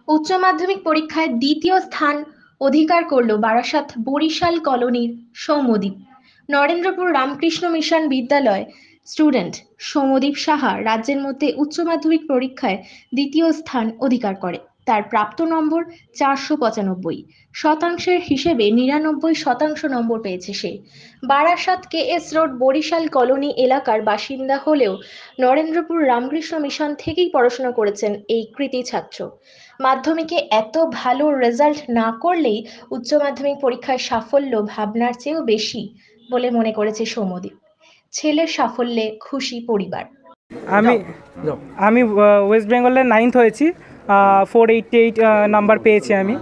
উচ্চ মাধ্যমিক পরীক্ষায় দ্বিতীয় স্থান অধিকার করল বারাসাত বরিশাল কলোনির সৌম্যদীপ। নরেন্দ্রপুর রামকৃষ্ণ মিশন বিদ্যালয় স্টুডেন্ট সৌম্যদীপ সাহা রাজ্যের মধ্যে উচ্চ মাধ্যমিক পরীক্ষায় দ্বিতীয় স্থান অধিকার করে। তার প্রাপ্ত নম্বর 495 শতাংশের হিসেবে 99% নম্বর পেয়েছে সে। Barasat KS road Barishal colony এলাকার বাসিন্দা হলেও নরেন্দ্রপুর রামকৃষ্ণ মিশন থেকেই পড়াশোনা করেছেন এই কৃতী ছাত্র। মাধ্যমিকে এত ভালো রেজাল্ট না করলেই উচ্চ মাধ্যমিক পরীক্ষার সাফল্য ভাবনার চেয়েও বেশি বলে মনে করেছে সৌম্যদীপ। ছেলের সাফল্যে খুশি পরিবার। আমি আমি ওয়েস্ট বেঙ্গলের 9th হয়েছি। 488 নাম্বার পেয়েছি আমি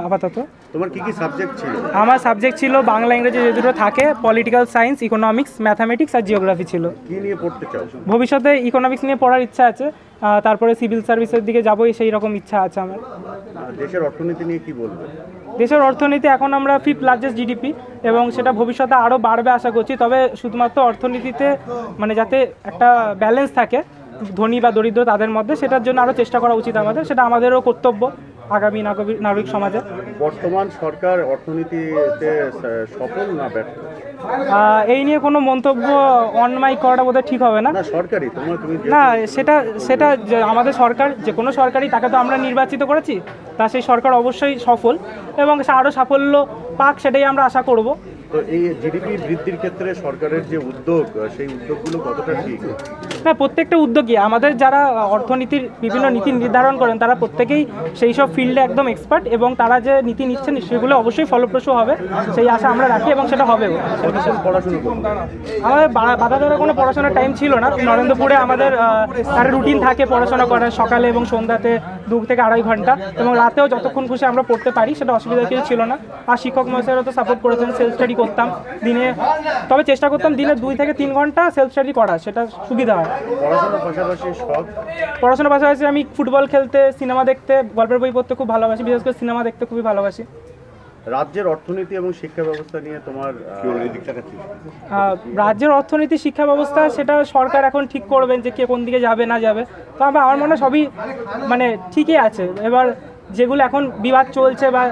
আপাতত। তোমার কি কি সাবজেক্ট ছিল? আমার সাবজেক্ট ছিল বাংলা ইংরেজি যে দুটো থাকে, পলিটিক্যাল সায়েন্স, ইকোনমিক্স, ম্যাথামেটিক্স আর জিওগ্রাফি ছিল। কি নিয়ে পড়তে চাও? ভবিষ্যতে ইকোনমিক্স নিয়ে পড়ার ইচ্ছা আছে, তারপরে সিভিল সার্ভিসের দিকে যাবোই, সেই রকম ইচ্ছা আছে আমার। দেশের অর্থনীতি নিয়ে কি বলবে? দেশের অর্থনীতি এখন আমরা 5th লার্জেস্ট জিডিপি এবং সেটা ভবিষ্যতে আরও বাড়বে আশা করছি। তবে শুধুমাত্র অর্থনীতিতে মানে যাতে একটা ব্যালেন্স থাকে ধনী বা দরিদ্র তাদের মধ্যে, সেটার জন্য আরও চেষ্টা করা উচিত আমাদের, সেটা আমাদেরও কর্তব্য আগামী নাগরিক সমাজে। বর্তমান সরকার অর্থনীতিতে সফল না ব্যর্থ? এই নিয়ে কোনো মন্তব্য অন মাইক করাটা বোধহয় ঠিক হবে না। সরকারি না, সেটা সেটা আমাদের সরকার, যে কোনো সরকারই, তাকে তো আমরা নির্বাচিত করেছি, তা সেই সরকার অবশ্যই সফল এবং আরও সাফল্য পাক, সেটাই আমরা আশা করব। তো এই জিডিপি বৃদ্ধির ক্ষেত্রে সরকারের যে উদ্যোগ, সেই উদ্যোগগুলো কতটা ঠিক? না, প্রত্যেকটা উদ্যোগী আমাদের যারা অর্থনীতির বিভিন্ন নীতি নির্ধারণ করেন তারা প্রত্যেকেই সেই সব ফিল্ডে একদম এক্সপার্ট এবং তারা যে নীতি নিচ্ছেন সেগুলো অবশ্যই ফলপ্রসূ হবে, সেই আশা আমরা রাখি এবং সেটা হবেও। পড়াশোনা করবো? আমাদের বাধা ধরা কোনো পড়াশোনার টাইম ছিল না। নরেন্দ্রপুরে আমাদের তার রুটিন থাকে পড়াশোনা করার, সকালে এবং সন্ধ্যাতে 2 থেকে 2.5 ঘন্টা, এবং রাতেও যতক্ষণ খুশি আমরা পড়তে পারি, সেটা অসুবিধা কিছু ছিল না। আর শিক্ষক মহাশয়রা তো সাপোর্ট করেছেন, সেলফ স্টাডি করতাম দিনে, তবে চেষ্টা করতাম দিনে 2 থেকে 3 ঘন্টা সেলফ স্টাডি করা, সেটা সুবিধা হয়। পড়াশোনার পাশাপাশি শখ? পড়াশোনার পাশাপাশি আমি ফুটবল খেলতে, সিনেমা দেখতে, গল্পের বই পড়তে খুব ভালোবাসি, বিশেষ করে সিনেমা দেখতে খুবই ভালোবাসি। রাজ্যের অর্থনীতি এবং শিক্ষা ব্যবস্থা নিয়ে তোমার রাজ্যের অর্থনীতি শিক্ষা ব্যবস্থা সেটা সরকার এখন ঠিক করবেন যে কে কোন দিকে যাবে না যাবে। তবে আমার মনে হয় সবই মানে ঠিকই আছে। এবার যেগুলো এখন বিবাদ চলছে বা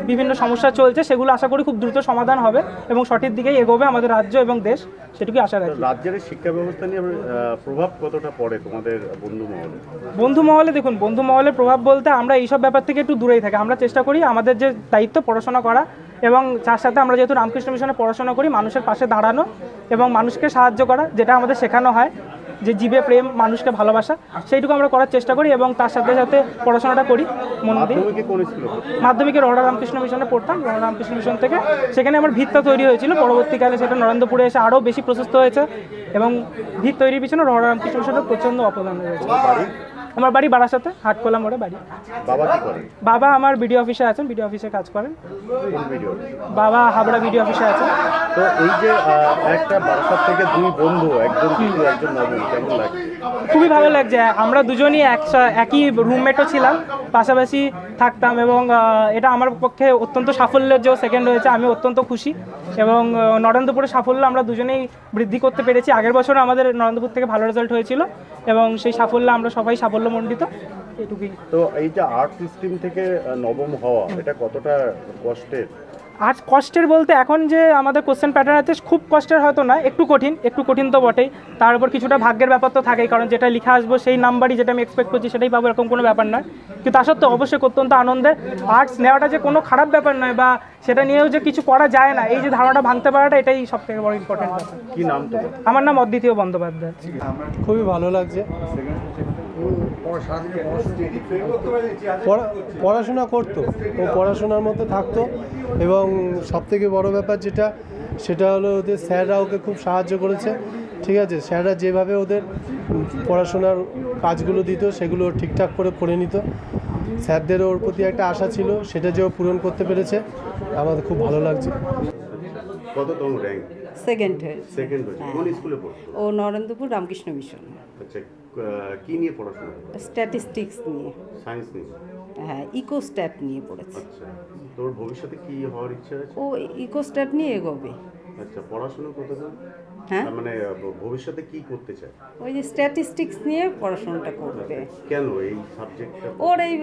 বিভিন্ন সমস্যা চলছে, সেগুলো আশা করি খুব দ্রুত সমাধান হবে এবং সঠিক দিকেই এগোবে আমাদের রাজ্য এবং দেশ, সেটুকুই আশা রাখি। রাজ্যের শিক্ষা ব্যবস্থা নিয়ে প্রভাব কতটা পড়ে তোমাদের বন্ধু মহলে? দেখুন, বন্ধু মহলের প্রভাব বলতে আমরা এইসব ব্যাপার থেকে একটু দূরেই থাকি। আমরা চেষ্টা করি আমাদের যে দায়িত্ব পড়াশোনা করা, এবং তার সাথে আমরা যেহেতু রামকৃষ্ণ মিশনে পড়াশোনা করি, মানুষের পাশে দাঁড়ানো এবং মানুষকে সাহায্য করা, যেটা আমাদের শেখানো হয় যে জীবে প্রেম, মানুষকে ভালোবাসা, সেইটুকু আমরা করার চেষ্টা করি এবং তার সাথে সাথে পড়াশোনাটা করি মন দিয়ে। মাধ্যমিকে রহড়া রামকৃষ্ণ মিশনে পড়তাম। রহড়া রামকৃষ্ণ মিশন থেকে সেখানে আমার ভিতটা তৈরি হয়েছিল, পরবর্তীকালে সেটা নরেন্দ্রপুরে এসে আরও বেশি প্রশস্ত হয়েছে এবং ভিত তৈরির পিছনে রহড়া রামকৃষ্ণ মিশনের প্রচণ্ড অবদান রয়েছে। আমার বাড়ি বারাসাতে, হাটখোলা মোড়ে বাড়ি। বাবা আমার বিডিও অফিসে আছেন, বিডিও অফিসে কাজ করেন। বাবা হাবড়া বিডিও অফিসে আছেন। তো এই যে একটা বারাসাত থেকে 2 বন্ধু, একজন বিটু একজন নবীন, কেমন লাগে? খুবই ভালো লাগছে। আমরা দুজনই একই রুমমেটও ছিলাম, পাশাপাশি থাকতাম এবং এটা আমার পক্ষে অত্যন্ত সাফল্যের যে সেকেন্ড হয়েছে, আমি অত্যন্ত খুশি এবং নরেন্দ্রপুরের সাফল্য আমরা দুজনেই বৃদ্ধি করতে পেরেছি। আগের বছর আমাদের নরেন্দ্রপুর থেকে ভালো রেজাল্ট হয়েছিল এবং সেই সাফল্য আমরা সবাই সাফল্যমণ্ডিত, এটুকুই। তো এই যে আর্ট সিস্টেম থেকে নবম হওয়া, এটা কতটা কষ্টের? আজ কষ্টের বলতে এখন যে আমাদের কোশ্চেন প্যাটার্ন আছে, খুব কষ্টের হয়তো না, একটু কঠিন তো বটেই। তার উপর কিছুটা ভাগ্যের ব্যাপার তো থাকেই, কারণ যেটা লিখে আসবো সেই নাম্বারই, যেটা আমি এক্সপেক্ট করছি সেটাই পাবো, এরকম কোনো ব্যাপার নয়। কিন্তু তা সত্ত্বেও অবশ্যই অত্যন্ত আনন্দের। আর্টস নেওয়াটা যে কোনো খারাপ ব্যাপার নয় বা সেটা নিয়েও যে কিছু করা যায় না, এই যে ধারণাটা ভাঙতে পারাটা, এটাই সব থেকে বড় ইম্পর্টেন্ট ব্যাপার। কি নাম তোমার? আমার নাম অদ্বিতীয় বন্দ্যোপাধ্যায়। খুবই ভালো লাগছে। পড়াশোনা করতো, ও পড়াশোনার মধ্যে থাকতো এবং সবথেকে বড় ব্যাপার যেটা, সেটা হলো ওদের স্যাররা ওকে খুব সাহায্য করেছে। ঠিক আছে, স্যাররা যেভাবে ওদের পড়াশোনার কাজগুলো দিত সেগুলো ঠিকঠাক করে নিত। স্যারদেরও ওর প্রতি একটা আশা ছিল, সেটা যে ও পূরণ করতে পেরেছে, আমাদের খুব ভালো লাগছে। কততম র্যাঙ্ক? সেকেন্ড হয়েছে। সেকেন্ড হয়েছে। কোন স্কুলে পড়তো? ও নরেন্দ্রপুর রামকৃষ্ণ মিশন। আচ্ছা, কি নিয়ে পড়াশোনা? স্ট্যাটিস্টিক্স নিয়ে। সায়েন্স নিয়ে? হ্যাঁ, ইকোস্ট্যাট নিয়ে পড়েছে। আচ্ছা, তোর ভবিষ্যতে কি হওয়ার ইচ্ছা আছে? ও ইকোস্ট্যাট নিয়ে এগোবে। আচ্ছা, পড়াশোনা কতদূর? হ্যাঁ মানে ভবিষ্যতে কি করতে চায়? ওই যে স্ট্যাটিস্টিক্স নিয়ে পড়াশোনাটা করবে। কেন এই সাবজেক্টটা? ওর এই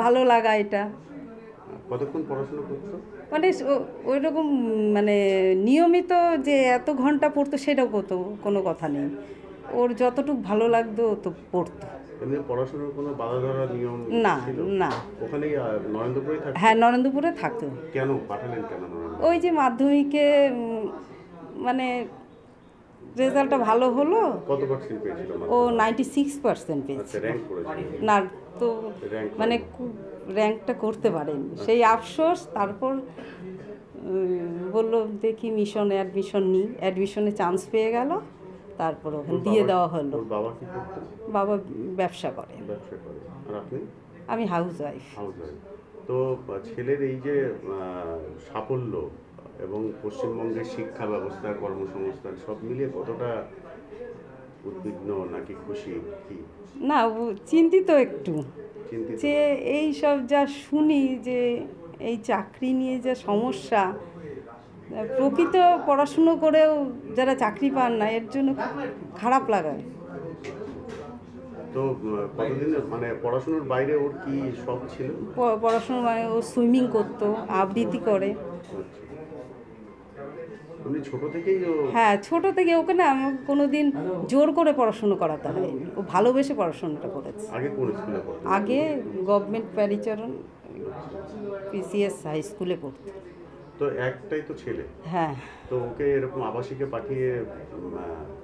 ভালো লাগা এটা, কতক্ষণ পড়াশোনা করতো? মানে ওই রকম মানে নিয়মিত যে এত ঘন্টা পড়তো সেটাও কোনো কথা নেই, ওর যতটুকু ভালো লাগতো ও তো পড়তো। এমনি পড়াশোনার কোনো বাধা ধরা নিয়ম না ছিল? না, ওখানেই নরেন্দ্রপুরে থাকতো? হ্যাঁ নরেন্দ্রপুরে থাকতো। কেন পাঠালেন কেন নরেন্দ্রপুরে? ওই যে মাধ্যমিকে মানে রেজাল্টটা ভালো হলো, কত পার্সেন্ট পেয়েছিল? ও 96% পেয়েছে। আচ্ছা, র্যাঙ্ক করেছিল? না তো র্যাঙ্ক মানে র্যাঙ্কটা করতে পারেনি, সেই আফসোস। তারপর বললো দেখি মিশনে অ্যাডমিশন নিই, অ্যাডমিশনে চান্স পেয়ে গেল, তারপর ওখানে দিয়ে দেওয়া হলো। ওর বাবা কি করতো? বাবা ব্যবসা করে, ব্যবসা করে। আর আপনি? আমি হাউস ওয়াইফ। House wife. তো ছেলের এই যে সাফল্য এবং পশ্চিমবঙ্গের শিক্ষা ব্যবস্থা, কর্মসংস্থান সব মিলিয়ে কতটা উদ্বিগ্ন নাকি খুশি, কি না চিন্তিত একটু, চিন্তিত? যে এই সব যা শুনি যে এই চাকরি নিয়ে যা সমস্যা, প্রকৃত পড়াশুনো করেও যারা চাকরি পান না, এর জন্য খুব খারাপ লাগায়। তো কতদিন মানে পড়াশোনার বাইরে ওর কি শখ ছিল? পড়াশোনা মানে ও সুইমিং করতো, আবৃত্তি করে। উনি ছোট থেকেই হ্যাঁ ছোট থেকে ওকে না আমাকে কোনো দিন জোর করে পড়াশুনো করাতে হয়নি, ও ভালোবেসে পড়াশোনাটা করেছে। আগে কোন স্কুলে পড়তো? আগে গভর্নমেন্ট প্যারিচরণ পিসিএস হাই স্কুলে পড়তো। তো একটাই তো ছেলে, হ্যাঁ তো ওকে এরকম আবাসিকে পাঠিয়ে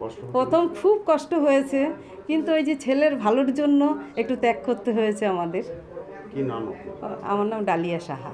কষ্ট হতো? প্রথম খুব কষ্ট হয়েছে, কিন্তু ওই যে ছেলের ভালোর জন্য একটু ত্যাগ করতে হয়েছে আমাদের। কি নাম ওর? আমার নাম ডালিয়া সাহা।